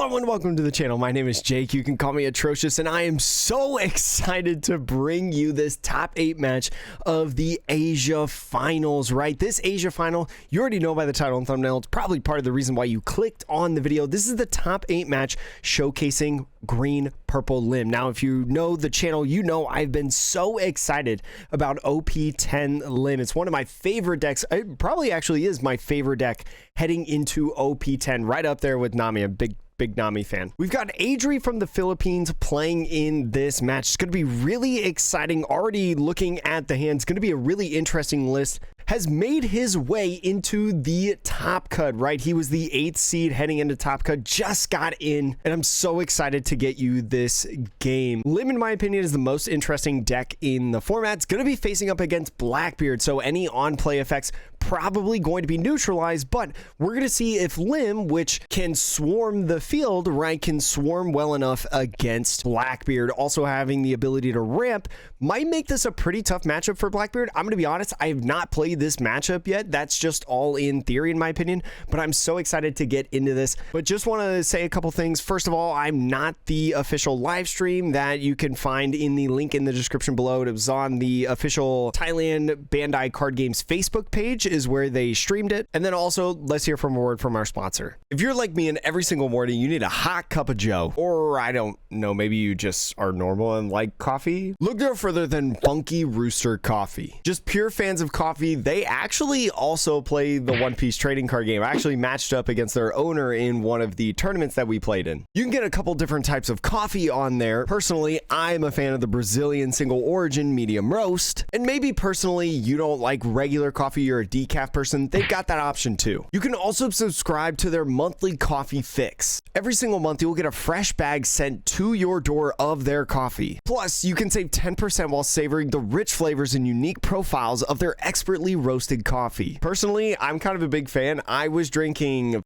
Hello and welcome to the channel. My name is Jake. You can call me Atrocious, and I am so excited to bring you this top 8 match of the Asia Finals, right? This Asia Final, you already know by the title and thumbnail, it's probably part of the reason why you clicked on the video. This is the top 8 match showcasing green purple Lim. Now, if you know the channel, you know I've been so excited about OP10 Lim. It's one of my favorite decks. It probably actually is my favorite deck heading into OP10, right up there with Nami. A big Nami fan. We've got Adri from the Philippines playing in this match. It's going to be really exciting. Already looking at the hand, it's going to be a really interesting list. Has made his way into the top cut, right? He was the 8th seed heading into top cut, just got in, and I'm so excited to get you this game. Lim, in my opinion, is the most interesting deck in the format. It's going to be facing up against Blackbeard, so any on-play effects probably going to be neutralized, but we're going to see if Lim, which can swarm the field, right, can swarm well enough against Blackbeard. Also having the ability to ramp might make this a pretty tough matchup for Blackbeard. I'm going to be honest, I have not played this matchup yet. That's just all in theory, in my opinion, but I'm so excited to get into this. But just want to say a couple things. First of all, I'm not the official live stream that you can find in the link in the description below. It was on the official Thailand Bandai Card Games Facebook page is where they streamed it. And then also, let's hear from a word from our sponsor. If you're like me and every single morning you need a hot cup of joe, or I don't know, maybe you just are normal and like coffee, look no further than Funky Rooster Coffee. Just pure fans of coffee. They actually also play the One Piece trading card game. I actually matched up against their owner in one of the tournaments that we played in. You can get a couple different types of coffee on there. Personally, I'm a fan of the Brazilian single origin medium roast. And maybe personally you don't like regular coffee, you're a decaf person, they've got that option too. You can also subscribe to their monthly coffee fix. Every single month you'll get a fresh bag sent to your door of their coffee. Plus, you can save 10% while savoring the rich flavors and unique profiles of their expertly roasted coffee. Personally, I'm kind of a big fan. I was drinking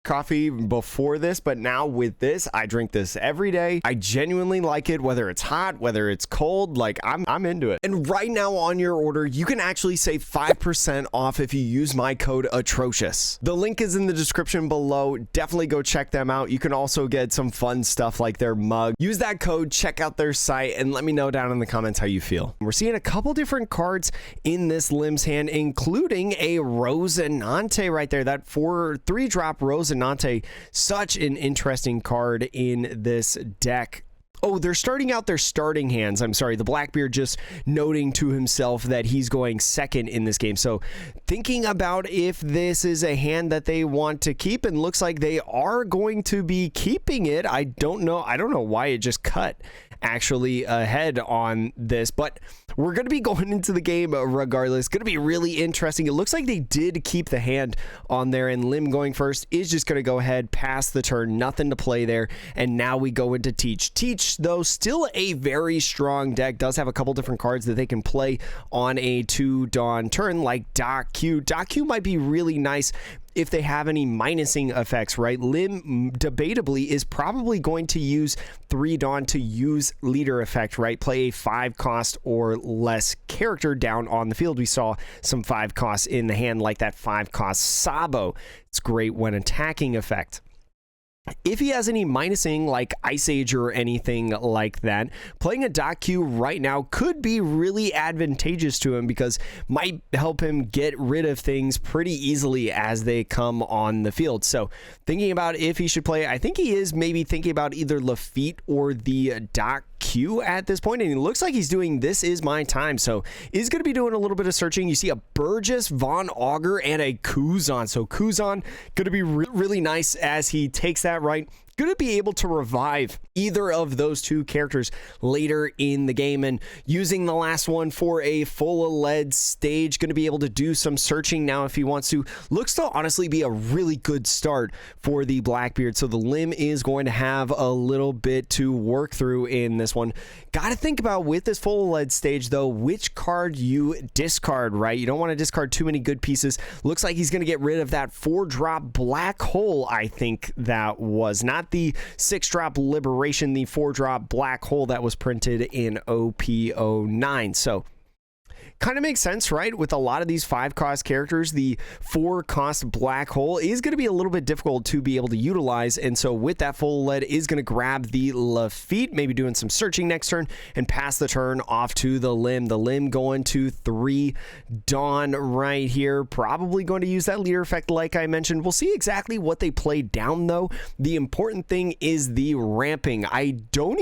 coffee before this, but now with this, I drink this every day. I genuinely like it, whether it's hot, whether it's cold, like I'm into it. And right now on your order, you can actually save 5% off if you use my code Atrocious. The link is in the description below. Definitely go check them out. You can also get some fun stuff like their mug. Use that code, check out their site, and let me know down in the comments how you feel. We're seeing a couple different cards in this Lim's hand, including a Rosinante right there. That 3-drop Rosinante, such an interesting card in this deck. Oh, they're starting out their starting hands. I'm sorry, the Blackbeard just noting to himself that he's going second in this game. So thinking about if this is a hand that they want to keep, and looks like they are going to be keeping it. I don't know why it just cut actually ahead on this, but we're going to be going into the game regardless. Going to be really interesting. It looks like they did keep the hand on there, and Lim going first is just going to go ahead, pass the turn, nothing to play there, and now we go into Teach, though still a very strong deck. Does have a couple different cards that they can play on a 2-dawn turn, like Doc Q. Doc Q might be really nice if they have any minusing effects, right? Lim debatably is probably going to use 3-dawn to use leader effect, right? Play a 5-cost or less character down on the field. We saw some 5 costs in the hand, like that 5-cost Sabo. It's great when attacking effect. If he has any minusing like Ice Age or anything like that, playing a Doc Q right now could be really advantageous to him because might help him get rid of things pretty easily as they come on the field. So thinking about if he should play, I think he is maybe thinking about either Lafitte or the Doc Q at this point, and it looks like he's doing This Is My Time, so he's going to be doing a little bit of searching. You see a Burgess, Von Augur, and a Kuzan. So Kuzan going to be really nice as he takes that right. Going to be able to revive either of those two characters later in the game, and using the last one for a full lead stage, going to be able to do some searching now if he wants to. Looks to honestly be a really good start for the Blackbeard, so the Lim is going to have a little bit to work through in this one. Got to think about with this full lead stage though, which card you discard, right? You don't want to discard too many good pieces. Looks like he's going to get rid of that 4-drop Black Hole. I think that was not the 6-drop Liberation, the 4-drop Black Hole that was printed in OP09. So kind of makes sense, right? With a lot of these 5-cost characters, the 4-cost black hole is going to be a little bit difficult to be able to utilize, and so with that full lead is going to grab the Lafitte, maybe doing some searching next turn, and pass the turn off to the Lim. The Lim going to 3 Dawn right here, probably going to use that leader effect like I mentioned. We'll see exactly what they play down though. The important thing is the ramping. I don't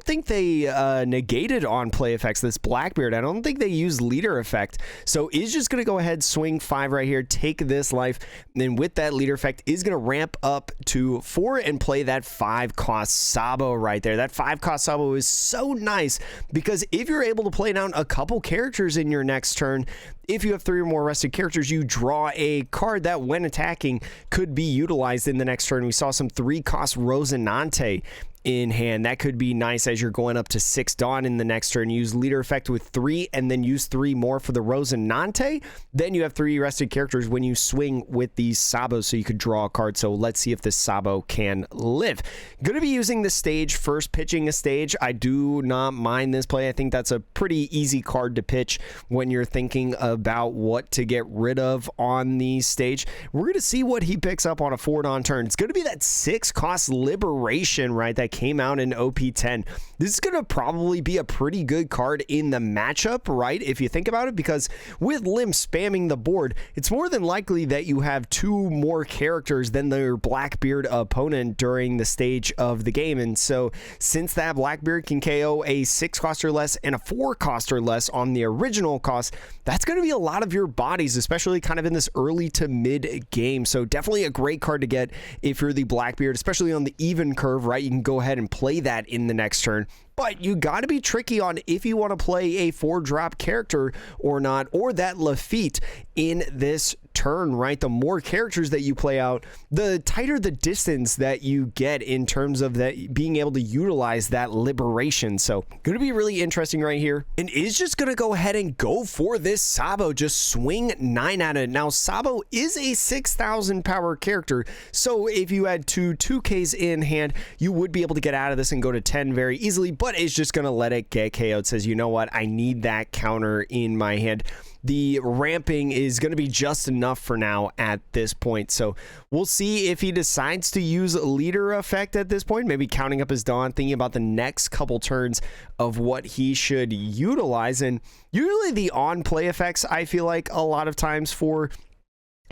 think they negated on play effects this Blackbeard. I don't think they use leader effect, so is just going to go ahead, swing 5 right here, take this life, and with that leader effect is going to ramp up to 4 and play that 5-cost Sabo right there. That 5-cost Sabo is so nice because if you're able to play down a couple characters in your next turn, if you have 3 or more rested characters, you draw a card that when attacking could be utilized in the next turn. We saw some 3-cost Rosinante in hand. That could be nice as you're going up to 6 Dawn in the next turn. Use leader effect with 3 and then use 3 more for the Rosinante. Then you have 3 rested characters when you swing with these Sabos, so you could draw a card. So let's see if this Sabo can live. Going to be using the stage first, pitching a stage. I do not mind this play. I think that's a pretty easy card to pitch when you're thinking about what to get rid of on the stage. We're going to see what he picks up on a 4 Dawn turn. It's going to be that 6-cost Liberation, right? That came out in OP10. This is going to probably be a pretty good card in the matchup, right? If you think about it, because with Lim spamming the board, it's more than likely that you have 2 more characters than their Blackbeard opponent during the stage of the game. And so since that Blackbeard can KO a 6-cost or less and a 4-cost or less on the original cost, that's going to be a lot of your bodies, especially kind of in this early to mid game. So definitely a great card to get if you're the Blackbeard, especially on the even curve, right? You can go ahead and play that in the next turn. But you got to be tricky on if you want to play a 4-drop character or not, or that Lafitte in this turn, right? The more characters that you play out, the tighter the distance that you get in terms of that being able to utilize that liberation. So going to be really interesting right here, and is just going to go ahead and go for this Sabo, just swing 9 at it. Now Sabo is a 6,000 power character, so if you had 2Ks in hand, you would be able to get out of this and go to 10 very easily, but it's just going to let it get KO'd. Says, you know what, I need that counter in my hand. The ramping is going to be just enough for now at this point. So we'll see if he decides to use leader effect at this point, maybe counting up his Dawn, thinking about the next couple turns of what he should utilize. And usually the on play effects, I feel like a lot of times for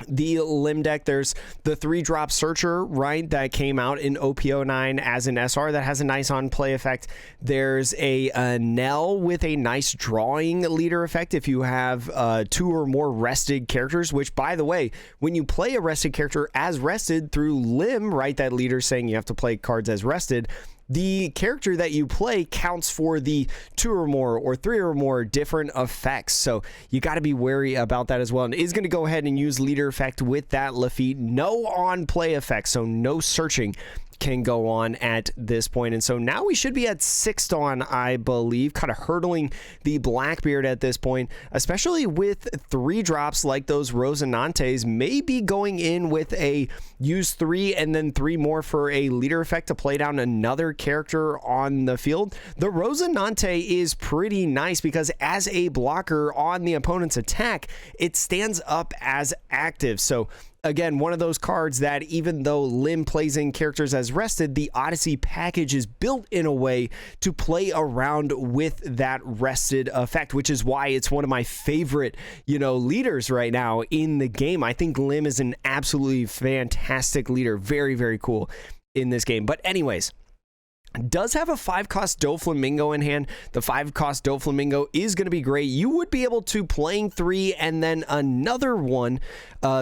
the Lim deck, there's the 3-drop Searcher, right, that came out in OP09 as an SR that has a nice on play effect. There's a Nell with a nice drawing leader effect if you have 2 or more rested characters, which, by the way, when you play a rested character as rested through Lim, right, that leader saying you have to play cards as rested, the character that you play counts for the 2 or more or 3 or more different effects. So you got to be wary about that as well. And is going to go ahead and use leader effect with that Lafitte. No on play effect, so no searching can go on at this point. And so now we should be at 6 Dawn, I believe, kind of hurdling the Blackbeard at this point, especially with 3 drops like those Rosinantes, maybe going in with a use 3 and then 3 more for a leader effect to play down another character on the field. The Rosinante is pretty nice because as a blocker on the opponent's attack, it stands up as active. So again, one of those cards that even though Lim plays in characters as rested, the Odyssey package is built in a way to play around with that rested effect, which is why it's one of my favorite, leaders right now in the game. I think Lim is an absolutely fantastic leader. Very, very cool in this game. But anyways, does have a 5-cost Doflamingo in hand. The 5-cost Doflamingo is going to be great. You would be able to playing 3 and then another one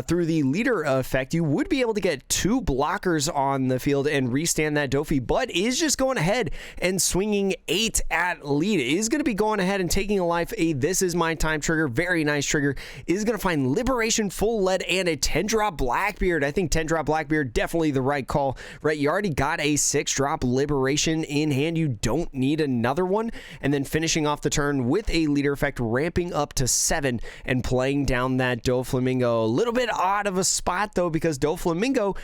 through the leader effect. You would be able to get 2 blockers on the field and restand that Dofi, but is just going ahead and swinging 8 at lead. Is going to be going ahead and taking a life. A This Is My Time trigger. Very nice trigger. Is going to find Liberation full lead and a 10-drop Blackbeard. I think 10-drop Blackbeard, definitely the right call, right? You already got a 6-drop Liberation in hand. You don't need another one. And then finishing off the turn with a leader effect, ramping up to 7 and playing down that Doflamingo. A little bit odd of a spot though, because Doflamingo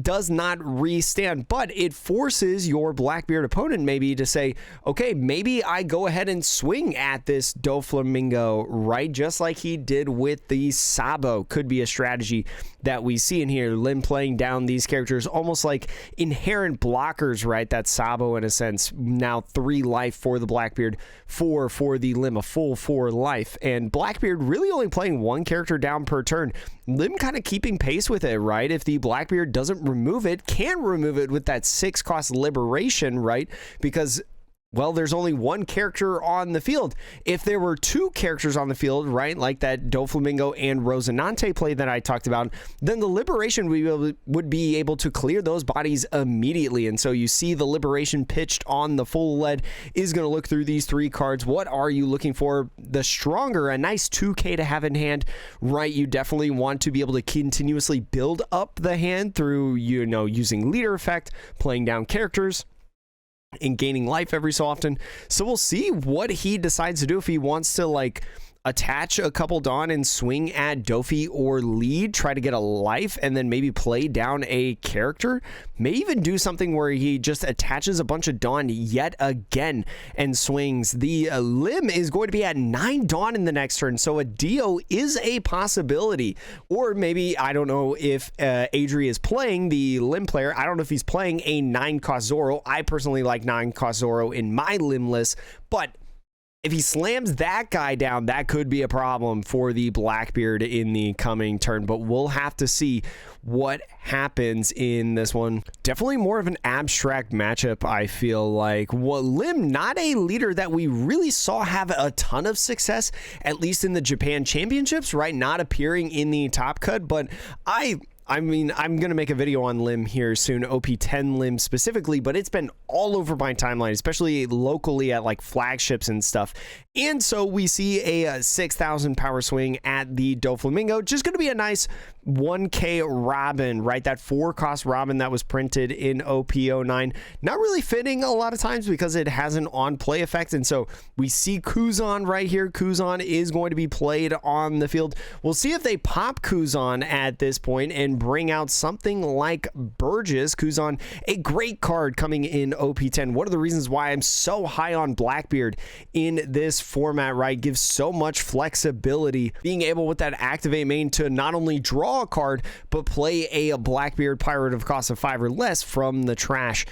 does not restand, but it forces your Blackbeard opponent maybe to say, okay, maybe I go ahead and swing at this Doflamingo, right? Just like he did with the Sabo. Could be a strategy that we see in here. Lim playing down these characters almost like inherent blockers, right? That Sabo, in a sense, now 3 life for the Blackbeard, 4 for the Lim, a full 4 life. And Blackbeard really only playing 1 character down per turn. Lim kind of keeping pace with it, right? If the Blackbeard doesn't remove it, can remove it with that 6 cost liberation, right? Because, well, there's only 1 character on the field. If there were 2 characters on the field, right, like that Doflamingo and Rosinante play that I talked about, then the liberation would be able to clear those bodies immediately. And so you see the liberation pitched on the full lead is going to look through these 3 cards. What are you looking for? The stronger, a nice 2K to have in hand, right? You definitely want to be able to continuously build up the hand through, you know, using leader effect, playing down characters, and gaining life every so often. So we'll see what he decides to do, if he wants to like attach a couple Dawn and swing at Dofi or lead, try to get a life, and then maybe play down a character. May even do something where he just attaches a bunch of Dawn yet again and swings. The Lim is going to be at 9 Dawn in the next turn, so a Dio is a possibility. Or maybe, I don't know if Adri is playing, the Lim player, I don't know if he's playing a 9 cost Zoro. I personally like 9 cost Zoro in my Lim list, but if he slams that guy down, that could be a problem for the Blackbeard in the coming turn, but we'll have to see what happens in this one. Definitely more of an abstract matchup, I feel like. Well, Lim, not a leader that we really saw have a ton of success, at least in the Japan Championships, right? Not appearing in the top cut, but I mean, I'm going to make a video on Lim here soon, OP10 Lim specifically, but it's been all over my timeline, especially locally at like flagships and stuff. And so we see a 6,000 power swing at the Doflamingo. Just going to be a nice 1K Robin, right? That 4 cost Robin that was printed in OP09. Not really fitting a lot of times because it has an on play effect. And so we see Kuzan right here. Kuzan is going to be played on the field. We'll see if they pop Kuzan at this point and bring out something like Burgess. Kuzan, a great card coming in OP10. One of the reasons why I'm so high on Blackbeard in this format, right? Gives so much flexibility. Being able with that activate main to not only draw a card, but play a Blackbeard pirate of cost of 5 or less from the trash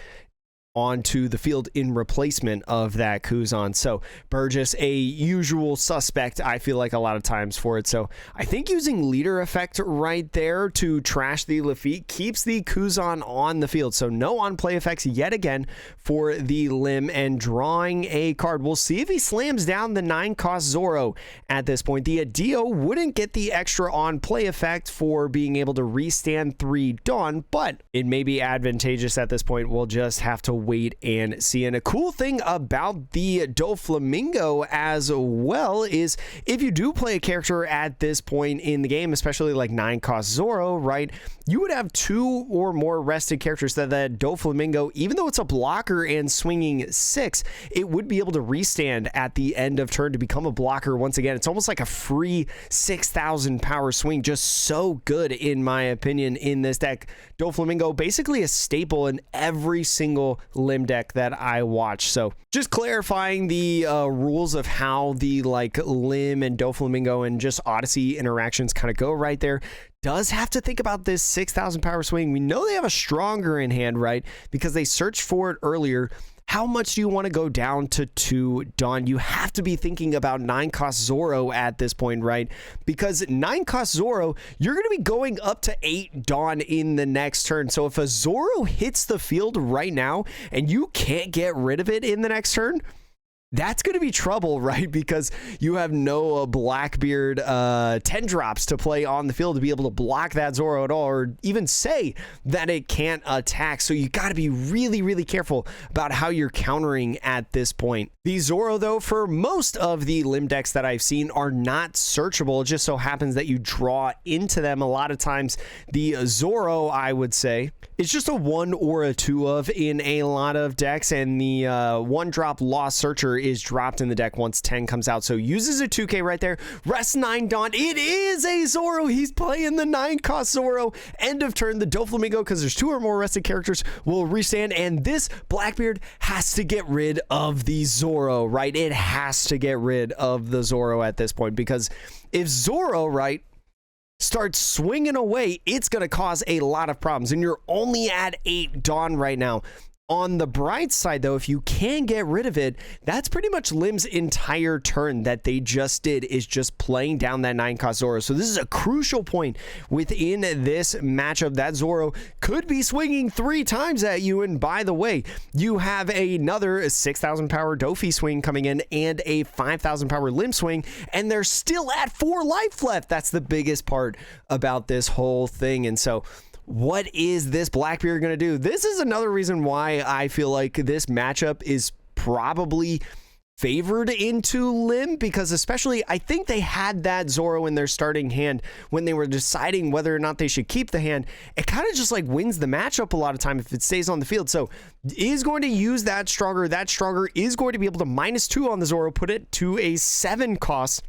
onto the field in replacement of that Kuzan. So Burgess, a usual suspect, I feel like a lot of times for it. So I think using leader effect right there to trash the Lafitte keeps the Kuzan on the field. So no on play effects yet again for the Lim, and drawing a card. We'll see if he slams down the 9 cost Zoro at this point. The Adio wouldn't get the extra on play effect for being able to restand 3 Dawn, but it may be advantageous at this point. We'll just have to wait and see. And a cool thing about the Doflamingo as well is if you do play a character at this point in the game, especially like 9 cost Zoro, right, you would have 2 or more rested characters that Doflamingo, even though it's a blocker and swinging 6, it would be able to restand at the end of turn to become a blocker once again. It's almost like a free 6,000 power swing. Just so good in my opinion in this deck. Doflamingo basically a staple in every single Lim deck that I watch. So just clarifying the rules of how the like Lim and Doflamingo and just Odyssey interactions kind of go right there. Does have to think about this 6,000 power swing. We know they have a stronger in hand, right? Because they searched for it earlier. How much do you want to go down to 2 Dawn? You have to be thinking about 9 cost Zoro at this point, right? Because 9 cost Zoro, you're going to be going up to 8 Dawn in the next turn. So if a Zoro hits the field right now and you can't get rid of it in the next turn, that's going to be trouble, right? Because you have no Blackbeard 10 drops to play on the field to be able to block that Zoro at all, or even say that it can't attack. So you got to be really, really careful about how you're countering at this point. The Zoro, though, for most of the Lim decks that I've seen are not searchable. It just so happens that you draw into them. A lot of times the Zoro, I would say, is just a 1 or a 2 of in a lot of decks, and the 1-drop Lost Searcher is dropped in the deck once 10 comes out. So uses a 2K right there. Rest 9 Dawn. It is a Zoro. He's playing the 9 cost Zoro. End of turn. The Doflamingo, because there's 2 or more rested characters, will restand. And this Blackbeard has to get rid of the Zoro, right? It has to get rid of the Zoro at this point, because if Zoro, right, starts swinging away, it's going to cause a lot of problems. And you're only at 8 Dawn right now. On the bright side, though, if you can get rid of it, that's pretty much Lim's entire turn that they just did, is just playing down that 9 cost Zoro. So this is a crucial point within this matchup. That Zoro could be swinging 3 times at you. And by the way, you have another 6,000 power Dofi swing coming in and a 5,000 power Lim swing, and they're still at 4 life left. That's the biggest part about this whole thing. And so what is this Blackbeard going to do? This is another reason why I feel like this matchup is probably favored into Lim, because especially I think they had that Zoro in their starting hand when they were deciding whether or not they should keep the hand. It kind of just like wins the matchup a lot of time if it stays on the field. So is going to use that stronger. That stronger is going to be able to -2 on the Zoro, put it to a 7 cost.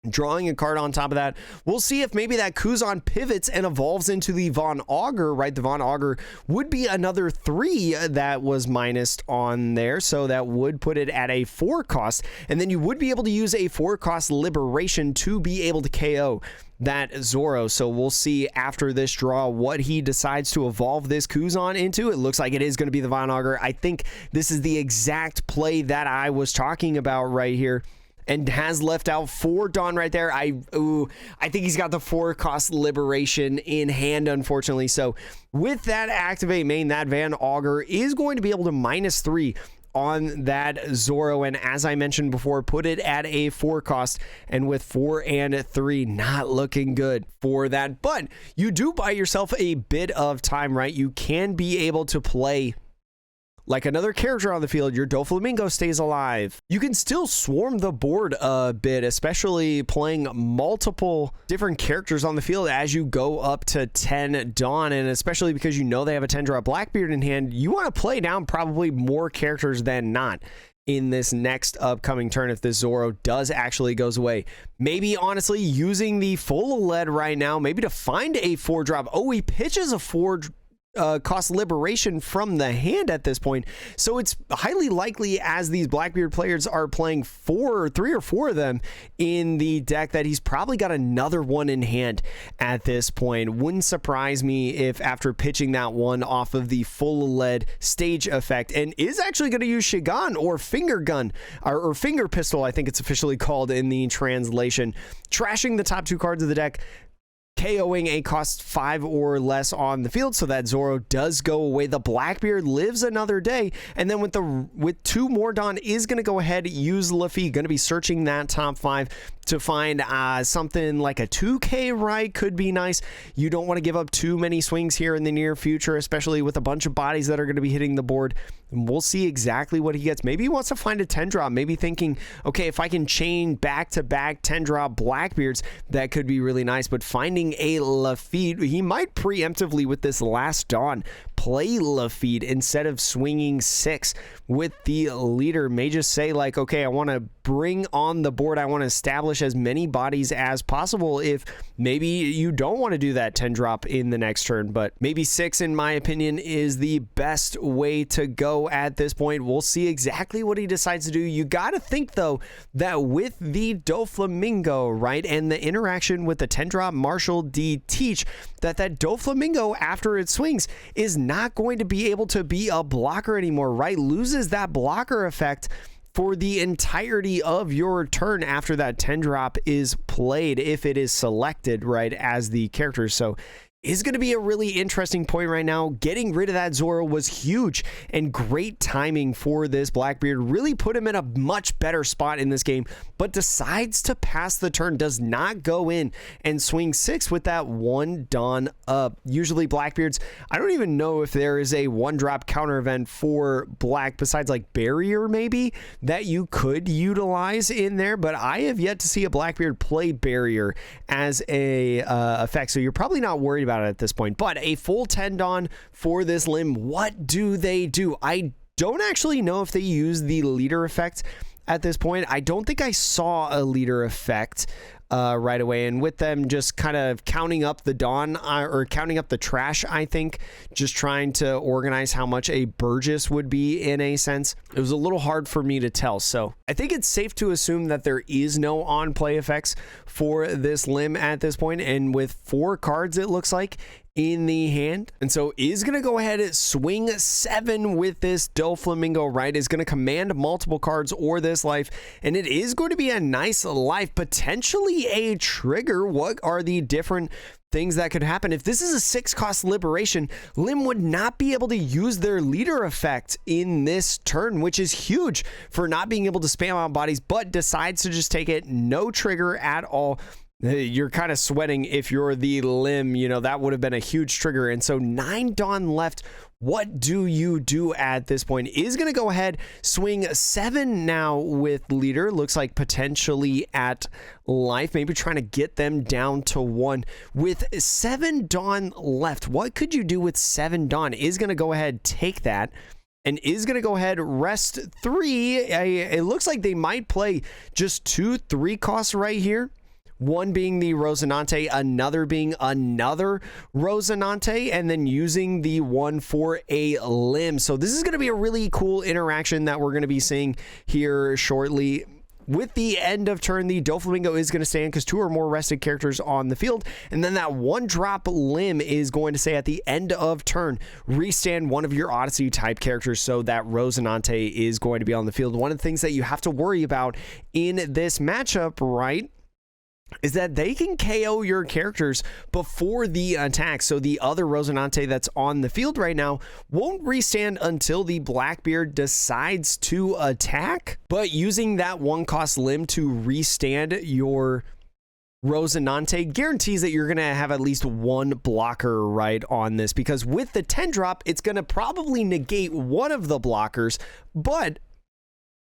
Drawing a card on top of that. We'll see if maybe that Kuzan pivots and evolves into the Von Augur, right? The Von Augur would be another 3 that was minused on there. So that would put it at a 4 cost. And then you would be able to use a 4 cost Liberation to be able to KO that Zoro. So we'll see after this draw what he decides to evolve this Kuzan into. It looks like it is going to be the Von Augur. I think this is the exact play that I was talking about right here, and has left out 4 Dawn right there. I think he's got the 4 cost Liberation in hand, unfortunately. So with that activate main, that Von Augur is going to be able to -3 on that Zoro, and as I mentioned before, put it at a 4 cost, and with 4 and 3, not looking good for that. But you do buy yourself a bit of time, right? You can be able to play like another character on the field. Your Doflamingo stays alive. You can still swarm the board a bit, especially playing multiple different characters on the field as you go up to 10 Dawn, and especially because you know they have a 10-drop Blackbeard in hand, you want to play down probably more characters than not in this next upcoming turn if this Zoro does actually goes away. Maybe honestly using the full lead right now, maybe to find a 4-drop. Oh, he pitches a 4 cost Liberation from the hand at this point. So it's highly likely, as these Blackbeard players are playing 3 or 4 of them in the deck, that he's probably got another one in hand at this point. Wouldn't surprise me if after pitching that one off of the full lead stage effect, and is actually going to use Shigan or Finger Gun, or Finger Pistol, I think it's officially called in the translation, trashing the top 2 cards of the deck, KOing a cost 5 or less on the field, so that Zoro does go away. The Blackbeard lives another day, and then with 2 more Dawn is going to go ahead, use Luffy, going to be searching that top 5 to find something like a 2K, right? Could be nice. You don't want to give up too many swings here in the near future, especially with a bunch of bodies that are going to be hitting the board. And we'll see exactly what he gets. Maybe he wants to find a 10-drop, maybe thinking, okay, if I can chain back-to-back 10-drop Blackbeards, that could be really nice. But finding a Lafitte, he might preemptively with this last Dawn play Lafitte instead of swinging 6 with the leader. May just say like, okay, I want to bring on the board, I want to establish as many bodies as possible. If maybe you don't want to do that 10 drop in the next turn, but maybe 6 in my opinion is the best way to go at this point. We'll see exactly what he decides to do. You got to think though that with the Doflamingo, right, and the interaction with the 10 drop Marshall D Teach, that Doflamingo after it swings is not going to be able to be a blocker anymore, right? Loses that blocker effect for the entirety of your turn after that 10 drop is played, if it is selected, right, as the character. So is going to be a really interesting point right now. Getting rid of that Zoro was huge and great timing for this Blackbeard. Really put him in a much better spot in this game, but decides to pass the turn, does not go in and swing 6 with that 1 Dawn up. Usually Blackbeards, I don't even know if there is a 1-drop counter event for Black besides like Barrier maybe that you could utilize in there, but I have yet to see a Blackbeard play Barrier as a effect, so you're probably not worried about it at this point. But a full 10 Dawn for this Lim, what do they do? I don't actually know if they use the leader effect at this point. I don't think I saw a leader effect right away, and with them just kind of counting up the dawn or counting up the trash, I think just trying to organize how much a Burgess would be in a sense, it was a little hard for me to tell. So I think it's safe to assume that there is no on play effects for this Lim at this point, and with 4 cards it looks like in the hand, and so is going to go ahead and swing 7 with this Doflamingo, right? Is going to command multiple cards or this life, and it is going to be a nice life, potentially a trigger. What are the different things that could happen? If this is a 6-cost liberation, Lim would not be able to use their leader effect in this turn, which is huge for not being able to spam out bodies, but decides to just take it, no trigger at all. You're kind of sweating if you're the Lim, you know, that would have been a huge trigger. And so 9 Dawn left. What do you do at this point? Is going to go ahead, swing 7 now with leader. Looks like potentially at life, maybe trying to get them down to 1. With 7 Dawn left, what could you do with 7 Dawn? Is going to go ahead, take that, and is going to go ahead, rest 3. It looks like they might play just 2 3-costs right here. One being the Rosinante, another being another Rosinante, and then using the one for a Lim. So this is going to be a really cool interaction that we're going to be seeing here shortly. With the end of turn, the Doflamingo is going to stand because 2 or more rested characters on the field. And then that 1-drop Lim is going to say at the end of turn, restand one of your Odyssey type characters. So that Rosinante is going to be on the field. One of the things that you have to worry about in this matchup, right, is that they can KO your characters before the attack. So the other Rosinante that's on the field right now won't restand until the Blackbeard decides to attack. But using that 1-cost Lim to restand your Rosinante guarantees that you're going to have at least 1 blocker right on this, because with the 10-drop, it's going to probably negate one of the blockers, but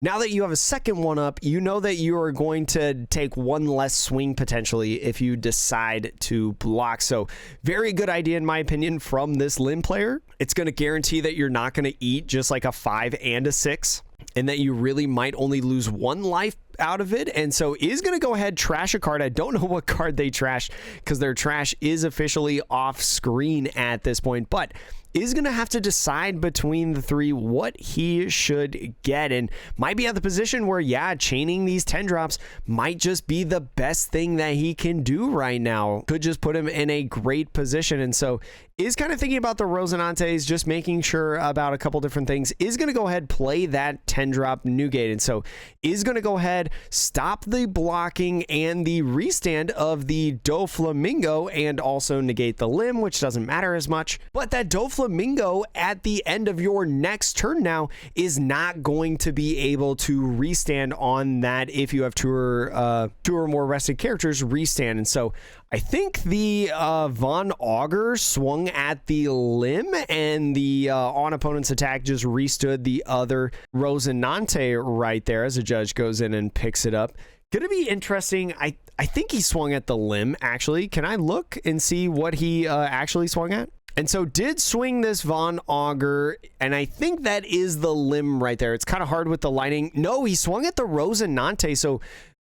now that you have a second one up, you know that you are going to take 1 less swing potentially if you decide to block. So very good idea in my opinion from this Lim player. It's going to guarantee that you're not going to eat just like a 5 and a 6, and that you really might only lose 1 life out of it. And so is going to go ahead, trash a card. I don't know what card they trashed because their trash is officially off screen at this point, but is going to have to decide between the 3 what he should get, and might be at the position where, yeah, chaining these 10 drops might just be the best thing that he can do right now. Could just put him in a great position. And so is kind of thinking about the Rosinantes, just making sure about a couple different things. Is going to go ahead, play that 10-drop Newgate, and so is going to go ahead, stop the blocking and the restand of the Doflamingo, and also negate the Lim, which doesn't matter as much. But that Doflamingo at the end of your next turn now is not going to be able to restand on that if you have 2 or more rested characters restand. And so I think the Von Augur swung at the Lim, and the on opponent's attack just restood the other Rosinante right there as a judge goes in and picks it up. Gonna be interesting. I think he swung at the Lim, actually. Can I look and see what he actually swung at? And so did swing this Von Augur, and I think that is the Lim right there. It's kind of hard with the lighting. No, he swung at the Rosinante, so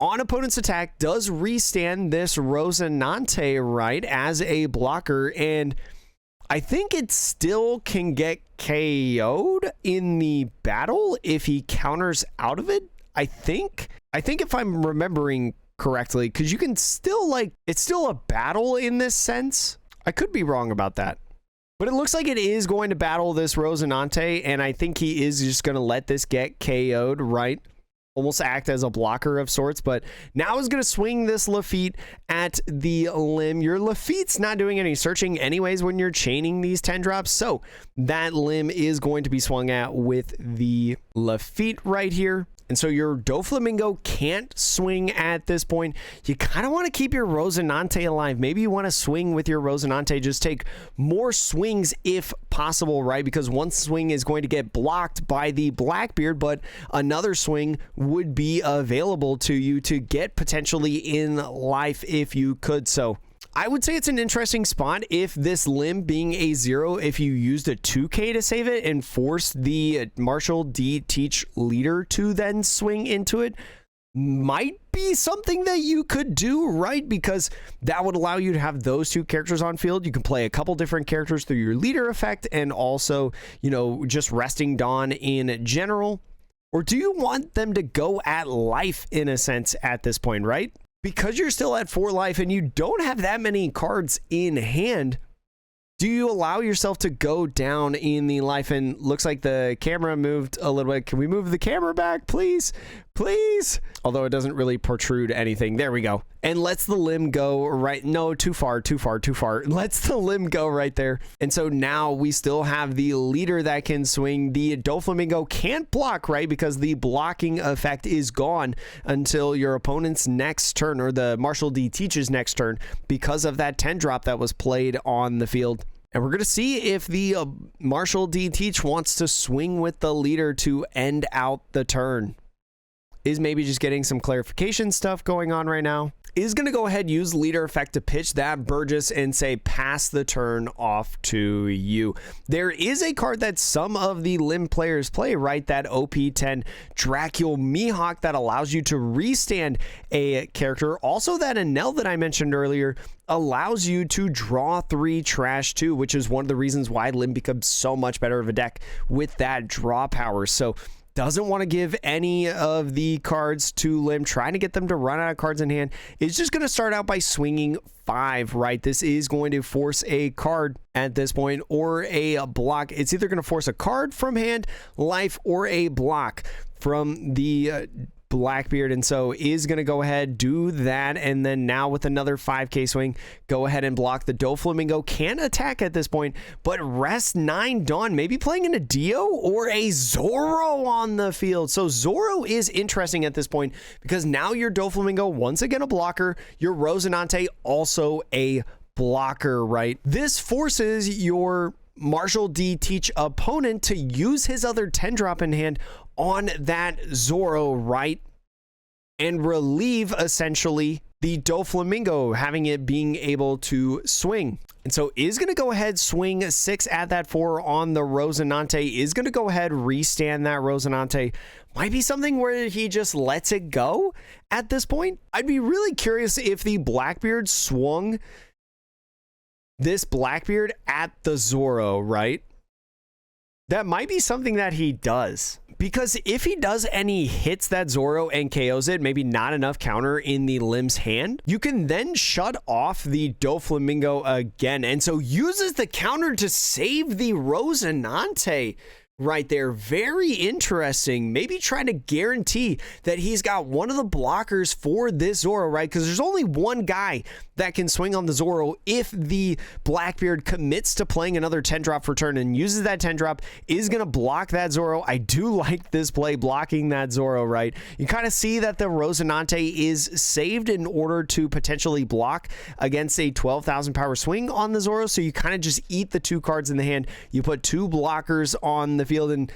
on opponent's attack does restand this Rosinante right as a blocker, and I think it still can get KO'd in the battle if he counters out of it. I think if I'm remembering correctly, because you can still, like, it's still a battle in this sense. I could be wrong about that, but it looks like it is going to battle this Rosinante, and I think he is just going to let this get KO'd, right? Almost act as a blocker of sorts, but now is going to swing this Lafitte at the Lim. Your Lafitte's not doing any searching anyways when you're chaining these 10 drops, so that Lim is going to be swung at with the Lafitte right here. And so your Doflamingo can't swing at this point. You kind of want to keep your Rosinante alive. Maybe you want to swing with your Rosinante. Just take more swings if possible, right? Because one swing is going to get blocked by the Blackbeard, but another swing would be available to you to get potentially in life if you could. So I would say it's an interesting spot if this Lim being a 0, if you used a 2K to save it and forced the Marshall D Teach leader to then swing into it, might be something that you could do, right? Because that would allow you to have those two characters on field. You can play a couple different characters through your leader effect and also, you know, just resting Dawn in general. Or do you want them to go at life in a sense at this point, right? Because you're still at 4 life and you don't have that many cards in hand, do you allow yourself to go down in the life? And looks like the camera moved a little bit. Can we move the camera back, please? Please. Although it doesn't really protrude anything. There we go. And lets the Lim go right. No, too far. Lets the Lim go right there. And so now we still have the leader that can swing. The Doflamingo can't block, right? Because the blocking effect is gone until your opponent's next turn, or the Marshall D Teach's next turn, because of that 10 drop that was played on the field. And we're going to see if the Marshall D Teach wants to swing with the leader to end out the turn. Is maybe just getting some clarification stuff going on right now. Is going to go ahead, use leader effect to pitch that Burgess and say, pass the turn off to you. There is a card that some of the Lim players play, right? That OP10 Dracul Mihawk that allows you to restand a character. Also, that Enel that I mentioned earlier allows you to draw 3 trash too, which is one of the reasons why Lim becomes so much better of a deck with that draw power. So doesn't want to give any of the cards to Lim, trying to get them to run out of cards in hand. Is just going to start out by swinging 5, right? This is going to force a card at this point, or a block. It's either going to force a card from hand, life, or a block from the Blackbeard. And so is going to go ahead, do that, and then now with another 5k swing, go ahead and block. The Doflamingo can't attack at this point, but rest 9 Dawn, maybe playing in a Dio or a Zoro on the field. So Zoro is interesting at this point because now your Doflamingo, once again a blocker, your Rosinante also a blocker, right? This forces your Marshall D Teach opponent to use his other 10 drop in hand on that Zoro, right? And relieve essentially the Doflamingo, having it being able to swing. And so is going to go ahead, swing 6 at that 4 on the Rosinante. Is going to go ahead, restand that Rosinante. Might be something where he just lets it go at this point. I'd be really curious if the Blackbeard swung this Blackbeard at the Zoro, right? That might be something that he does. Because if he does and he hits that Zoro and KOs it, maybe not enough counter in the Lim's hand, you can then shut off the Doflamingo again. And so uses the counter to save the Rosinante right there. Very interesting. Maybe trying to guarantee that he's got one of the blockers for this Zoro, right? Because there's only one guy that can swing on the Zoro if the Blackbeard commits to playing another 10 drop for turn and uses that 10 drop, is going to block that Zoro. I do like this play, blocking that Zoro, right? You kind of see that the Rosinante is saved in order to potentially block against a 12,000 power swing on the Zoro. So you kind of just eat the 2 cards in the hand. You put 2 blockers on the field,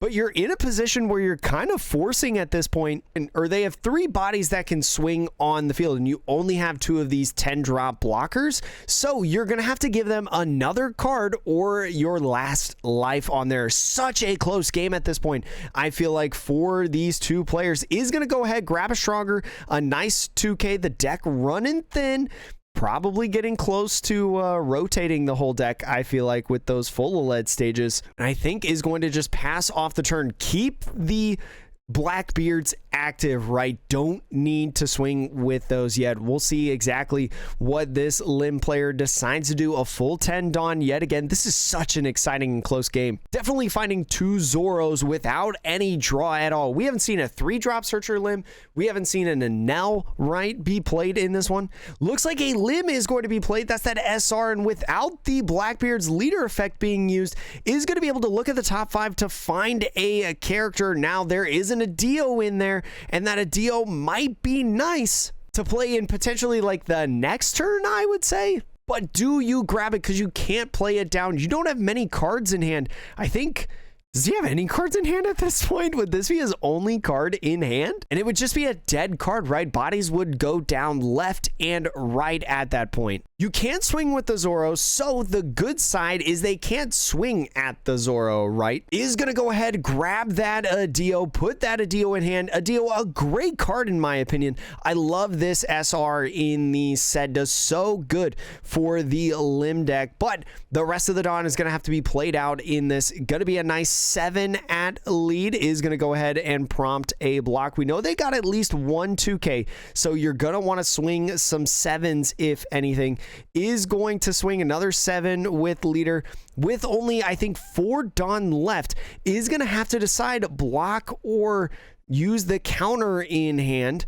but you're in a position where you're kind of forcing at this point, or they have 3 bodies that can swing on the field, and you only have 2 of these 10 drop blockers. So you're going to have to give them another card or your last life on there. Such a close game at this point. I feel like for these 2 players, is going to go ahead, grab a stronger, a nice 2K, the deck running thin. Probably getting close to rotating the whole deck, I feel like, with those full lead stages. And I think is going to just pass off the turn. Keep the Blackbeards active, right? Don't need to swing with those yet. We'll see exactly what this Lim player decides to do. A full 10 Dawn yet again. This is such an exciting and close game. Definitely finding 2 Zoros without any draw at all. We haven't seen a 3 drop searcher Lim. We haven't seen an Enel, right, be played in this one. Looks like a Lim is going to be played. That's that SR, and without the Blackbeard's leader effect being used, is going to be able to look at the top 5 to find a character. Now there isn't a Dio in there, and that a Dio might be nice to play in potentially like the next turn, I would say. But do you grab it because you can't play it down? You don't have many cards in hand. I think Does he have any cards in hand at this point? Would this be his only card in hand? And it would just be a dead card, right? Bodies would go down left and right at that point. You can't swing with the Zoro, so the good side is they can't swing at the Zoro, right? Is gonna go ahead, grab that Adio, put that Adio in hand. Adio, a great card in my opinion. I love this SR in the set, does so good for the Lim deck, but the rest of the Dawn is gonna have to be played out in this. Gonna be a nice 7 at lead, is gonna go ahead and prompt a block. We know they got at least one 2K, so you're gonna wanna swing some 7s if anything. Is going to swing another 7 with leader with only, I think, 4 Dawn left. Is going to have to decide block or use the counter in hand,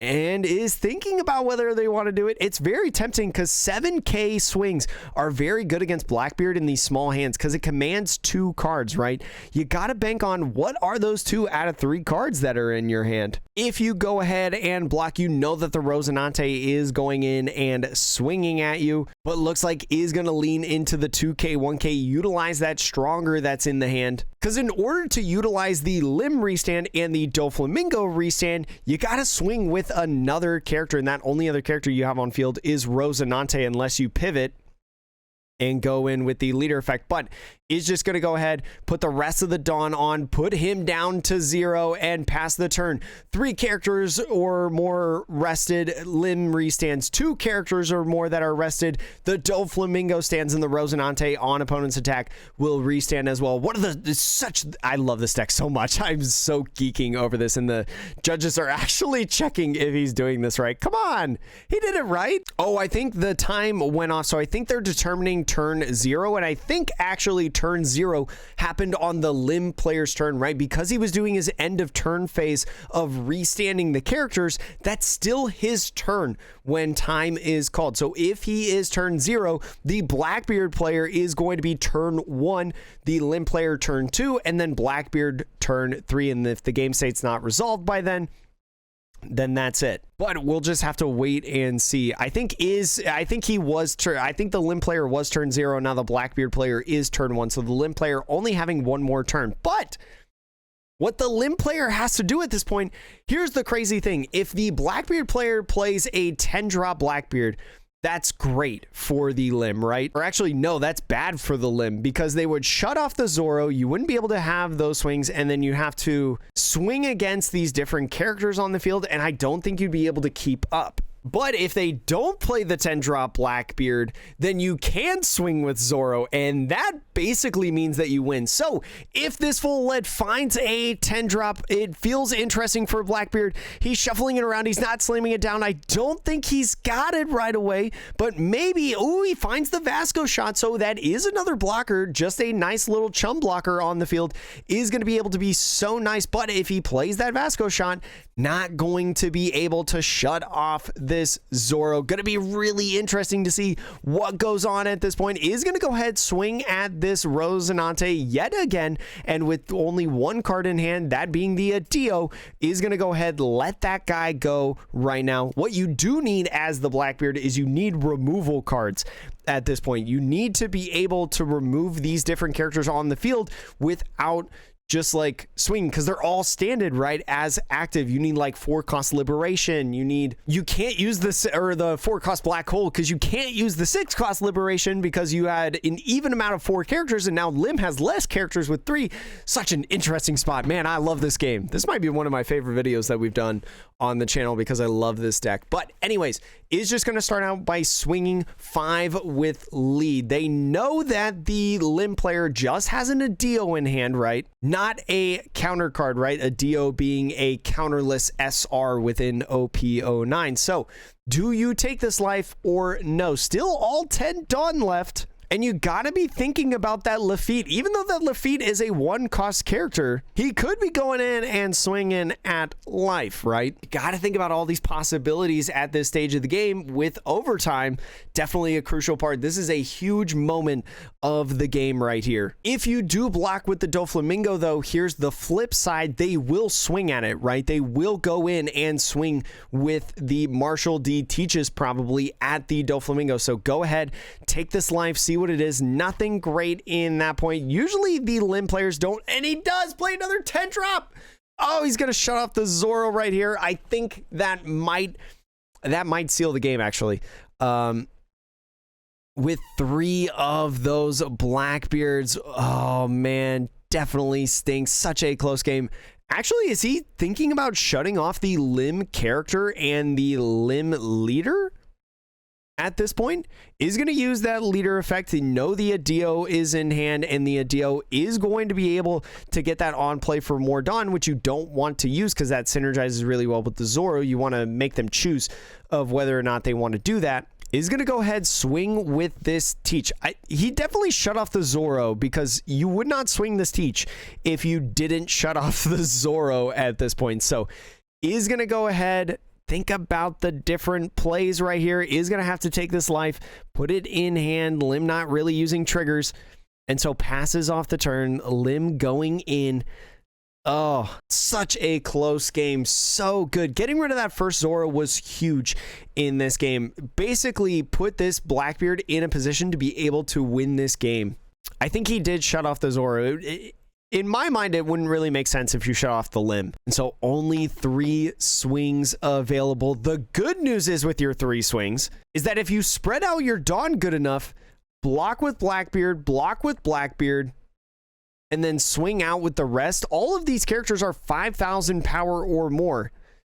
and is thinking about whether they want to do it. It's very tempting because 7K swings are very good against Blackbeard in these small hands because it commands 2 cards, right? You got to bank on what are those 2 out of 3 cards that are in your hand. If you go ahead and block, you know that the Rosinante is going in and swinging at you, but looks like is going to lean into the 2K, 1K, utilize that stronger that's in the hand. Because in order to utilize the Lim restand and the Doflamingo restand, you got to swing with another character, and that only other character you have on field is Rosinante unless you pivot and go in with the leader effect. But is just going to go ahead, put the rest of the Dawn on, put him down to 0 and pass the turn. 3 characters or more rested, Lim restands. 2 characters or more that are rested, the Doflamingo stands, and the Rosinante on opponent's attack will restand as well. What are I love this deck so much. I'm so geeking over this, and the judges are actually checking if he's doing this right. Come on, he did it right. Oh, I think the time went off, so I think they're determining turn 0, and I think actually turn 0 happened on the Lim player's turn, right? Because he was doing his end of turn phase of restanding the characters, that's still his turn when time is called. So if he is turn 0, the Blackbeard player is going to be turn 1, the Lim player turn 2, and then Blackbeard turn 3. And if the game state's not resolved by then that's it. But we'll just have to wait and see. I think the Lim player was turn 0. Now the Blackbeard player is turn 1. So the Lim player only having one more turn. But what the Lim player has to do at this point, here's the crazy thing. If the Blackbeard player plays a 10-drop Blackbeard, that's great for the Lim, right? Or actually, no, that's bad for the Lim because they would shut off the Zoro. You wouldn't be able to have those swings, and then you have to swing against these different characters on the field, and I don't think you'd be able to keep up. But if they don't play the 10-drop Blackbeard, then you can swing with Zoro, and that basically means that you win. So if this full lead finds a 10-drop, it feels interesting for Blackbeard. He's shuffling it around. He's not slamming it down. I don't think he's got it right away, but maybe, ooh, he finds the Vasco shot. So that is another blocker, just a nice little chum blocker on the field, is going to be able to be so nice. But if he plays that Vasco shot, not going to be able to shut off this Zoro. Going to be really interesting to see what goes on at this point. Is going to go ahead, swing at this Rosinante yet again, and with only one card in hand, that being the Adio, is going to go ahead, let that guy go right now. What you do need as the Blackbeard is you need removal cards. At this point, you need to be able to remove these different characters on the field without just like swing, because they're all standard, right? As active, you need like 4-cost liberation. You can't use this, or the 4-cost black hole, because you can't use the 6-cost liberation because you had an even amount of 4 characters, and now Lim has less characters with 3. Such an interesting spot, man. I love this game. This might be one of my favorite videos that we've done on the channel because I love this deck. But anyways, is just going to start out by swinging 5 with lead. They know that the Lim player just has an Adio in hand, right? Not a counter card, right? Adio being a counterless SR within OP09. So do you take this life or no? Still all 10 Dawn left. And you gotta be thinking about that Lafitte. Even though that Lafitte is a 1-cost character, he could be going in and swinging at life, right? You gotta think about all these possibilities at this stage of the game with overtime. Definitely a crucial part. This is a huge moment of the game right here. If you do block with the Doflamingo, though, here's the flip side. They will swing at it, right? They will go in and swing with the Marshall D Teaches probably at the Doflamingo. So go ahead, take this life, see what it is. Nothing great in that point. Usually the Lim players don't, and he does play another 10 drop. Oh, he's gonna shut off the Zoro right here. I think that might seal the game, actually. With 3 of those Blackbeards, oh man, definitely stinks. Such a close game. Actually, is he thinking about shutting off the Lim character and the Lim leader at this point? Is going to use that leader effect to know the Adio is in hand, and the Adio is going to be able to get that on play for more Dawn, which you don't want to use because that synergizes really well with the Zoro. You want to make them choose of whether or not they want to do that. Is going to go ahead, swing with this Teach. He definitely shut off the Zoro because you would not swing this Teach if you didn't shut off the Zoro at this point. So is going to go ahead, think about the different plays right here. Is going to have to take this life, put it in hand. Lim not really using triggers, and so passes off the turn. Lim going in. Oh, such a close game. So good. Getting rid of that first Zoro was huge in this game. Basically put this Blackbeard in a position to be able to win this game. I think he did shut off the Zoro. In my mind, it wouldn't really make sense if you shut off the Lim. And so only 3 swings available. The good news is with your 3 swings is that if you spread out your Dawn good enough, block with Blackbeard, and then swing out with the rest, all of these characters are 5,000 power or more.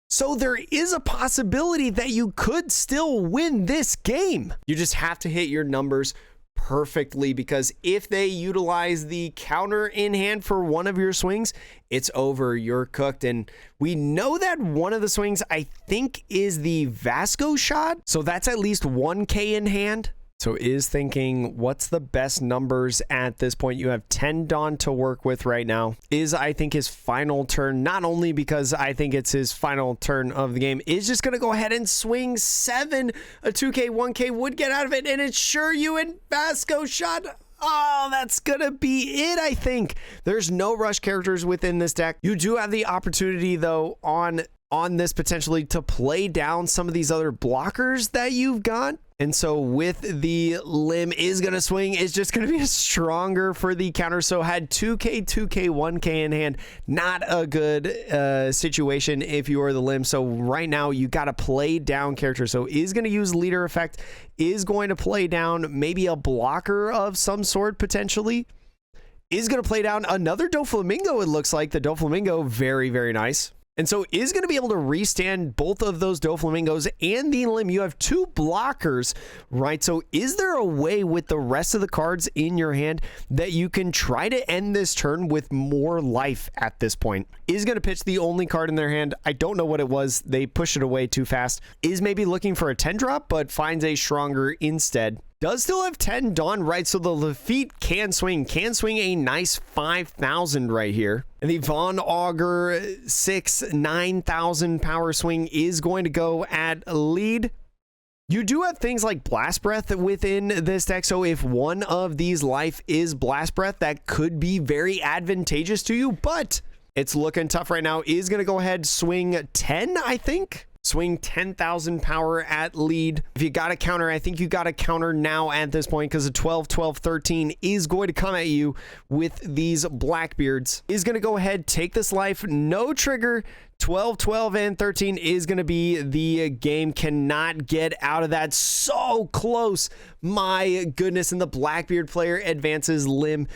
So there is a possibility that you could still win this game. You just have to hit your numbers perfectly, because if they utilize the counter in hand for one of your swings, it's over. You're cooked. And we know that one of the swings, I think, is the Vasco shot. So that's at least 1K in hand. So is thinking, what's the best numbers at this point? You have 10 Dawn to work with right now. Is, I think, his final turn, not only because I think it's his final turn of the game, is just going to go ahead and swing 7. A 2K, 1K would get out of it, and it's sure you and Vasco shot. Oh, that's going to be it, I think. There's no rush characters within this deck. You do have the opportunity, though, on this potentially to play down some of these other blockers that you've got. And so with the Lim is going to swing, it's just going to be stronger for the counter. So had 2K, 1K in hand. Not a good situation if you are the Lim. So right now you got to play down character. So is going to use leader effect, is going to play down maybe a blocker of some sort potentially. Is going to play down another Doflamingo, it looks like. The Doflamingo, very, very nice. And so is going to be able to restand both of those Doflamingos and the Lim. You have 2 blockers, right? So is there a way with the rest of the cards in your hand that you can try to end this turn with more life at this point? Is going to pitch the only card in their hand. I don't know what it was. They pushed it away too fast. Is maybe looking for a 10 drop, but finds a stronger instead. Does still have 10 Dawn, right? So the Lafitte can swing a nice 5,000 right here. And the Von Augur 9,000 power swing is going to go at lead. You do have things like Blast Breath within this deck. So if one of these life is Blast Breath, that could be very advantageous to you, but it's looking tough right now. Is going to go ahead, swing 10, I think. Swing 10,000 power at lead. If you got a counter, I think you got a counter now at this point, because a 12, 12, 13 is going to come at you with these Blackbeards. Is going to go ahead, take this life, no trigger. 12, 12, and 13 is going to be the game. Cannot get out of that. So close. My goodness. And the Blackbeard player advances. Lim,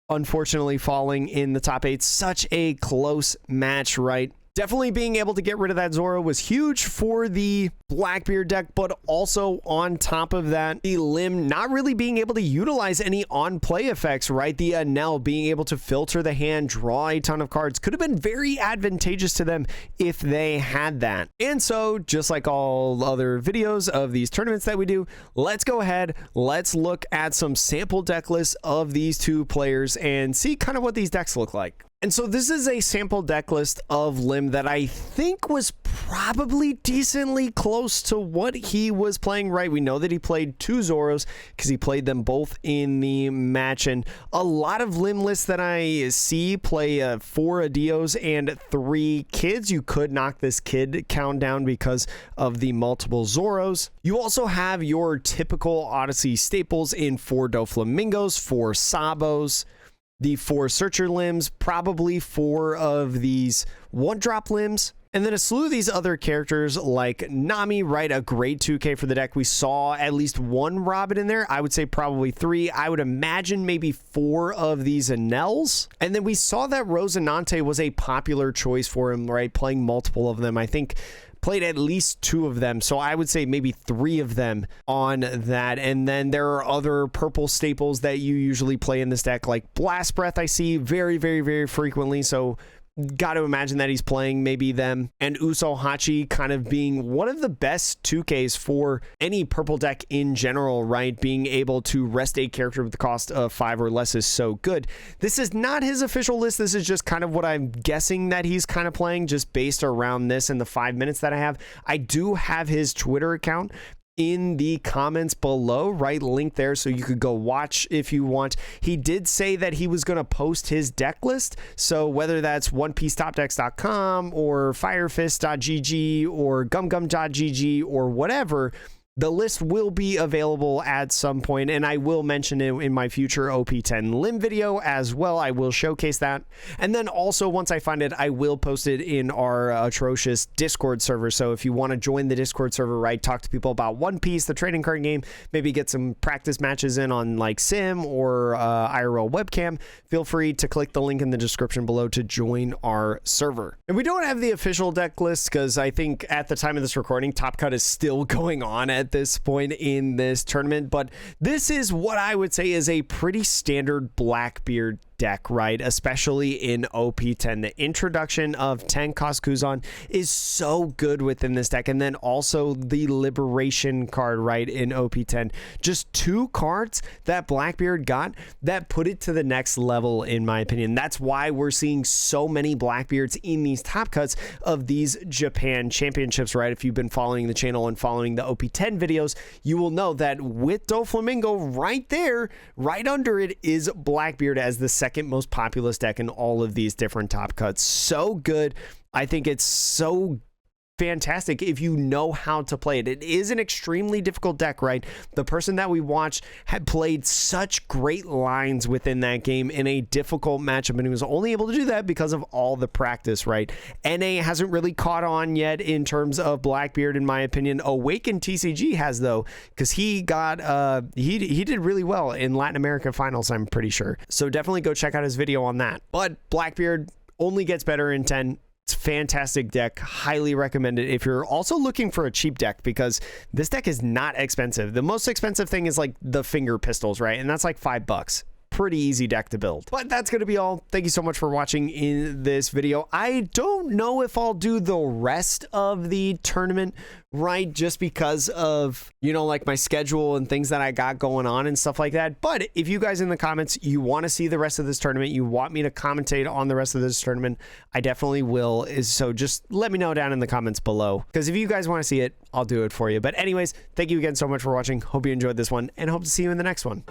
unfortunately, falling in the top 8. Such a close match, right? Definitely being able to get rid of that Zoro was huge for the Blackbeard deck, but also on top of that, the Lim not really being able to utilize any on-play effects, right? The Anel being able to filter the hand, draw a ton of cards, could have been very advantageous to them if they had that. And so, just like all other videos of these tournaments that we do, let's go ahead, let's look at some sample deck lists of these 2 players and see kind of what these decks look like. And so this is a sample deck list of Lim that I think was probably decently close to what he was playing, right? We know that he played 2 Zoros because he played them both in the match, and a lot of Lim lists that I see play 4 Adios and 3 Kids. You could knock this Kid count down because of the multiple Zoros. You also have your typical Odyssey staples in 4 Doflamingos, 4 Sabos, the 4 Searcher Limbs, probably 4 of these 1-drop Limbs, and then a slew of these other characters like Nami, right? A great 2K for the deck. We saw at least 1 Robin in there. I would say probably 3. I would imagine maybe 4 of these Anels. And then we saw that Rosinante was a popular choice for him, right? Playing multiple of them. I think played at least 2 of them, so I would say maybe 3 of them on that. And then there are other purple staples that you usually play in this deck, like Blast Breath I see very, very, very frequently, so got to imagine that he's playing maybe them. And Uso Hachi kind of being one of the best 2Ks for any purple deck in general, right? Being able to rest a character with the cost of 5 or less is so good. This is not his official list. This is just kind of what I'm guessing that he's kind of playing, just based around this and the 5 minutes that I have. I do have his Twitter account in the comments below, right? Link there so you could go watch if you want. He did say that he was going to post his deck list, so whether that's onepiecetopdecks.com or firefist.gg or gumgum.gg or whatever, the list will be available at some point, and I will mention it in my future OP10 Lim video as well. I will showcase that. And then also, once I find it, I will post it in our Atrocious Discord server. So if you want to join the Discord server, right, talk to people about One Piece, the trading card game, maybe get some practice matches in on like Sim or IRL webcam, feel free to click the link in the description below to join our server. And we don't have the official deck list because I think at the time of this recording, Top Cut is still going on at this point in this tournament, but this is what I would say is a pretty standard Blackbeard deck, right? Especially in OP10. The introduction of Tenko's Kuzan is so good within this deck, and then also the Liberation card, right, in OP10. Just 2 cards that Blackbeard got that put it to the next level, in my opinion. That's why we're seeing so many Blackbeards in these top cuts of these Japan championships, right? If you've been following the channel and following the OP10 videos, you will know that with Doflamingo right there, right under it, is Blackbeard as the second most populous deck in all of these different top cuts. So good. I think it's so fantastic if you know how to play it. It is an extremely difficult deck, right? The person that we watched had played such great lines within that game in a difficult matchup, and he was only able to do that because of all the practice, right? NA hasn't really caught on yet in terms of Blackbeard, in my opinion. Awakened TCG has, though, because he got he did really well in Latin America finals, I'm pretty sure. So definitely go check out his video on that. But Blackbeard only gets better in 10. It's a fantastic deck. Highly recommend it if you're also looking for a cheap deck, because this deck is not expensive. The most expensive thing is like the finger pistols, right? And that's like $5. Pretty easy deck to build. But that's going to be all. Thank you so much for watching in this video. I don't know if I'll do the rest of the tournament, right? Just because of, you know, like my schedule and things that I got going on and stuff like that. But if you guys in the comments, you want to see the rest of this tournament, you want me to commentate on the rest of this tournament, I definitely will. So just let me know down in the comments below, because if you guys want to see it, I'll do it for you. But anyways, thank you again so much for watching. Hope you enjoyed this one, and hope to see you in the next one.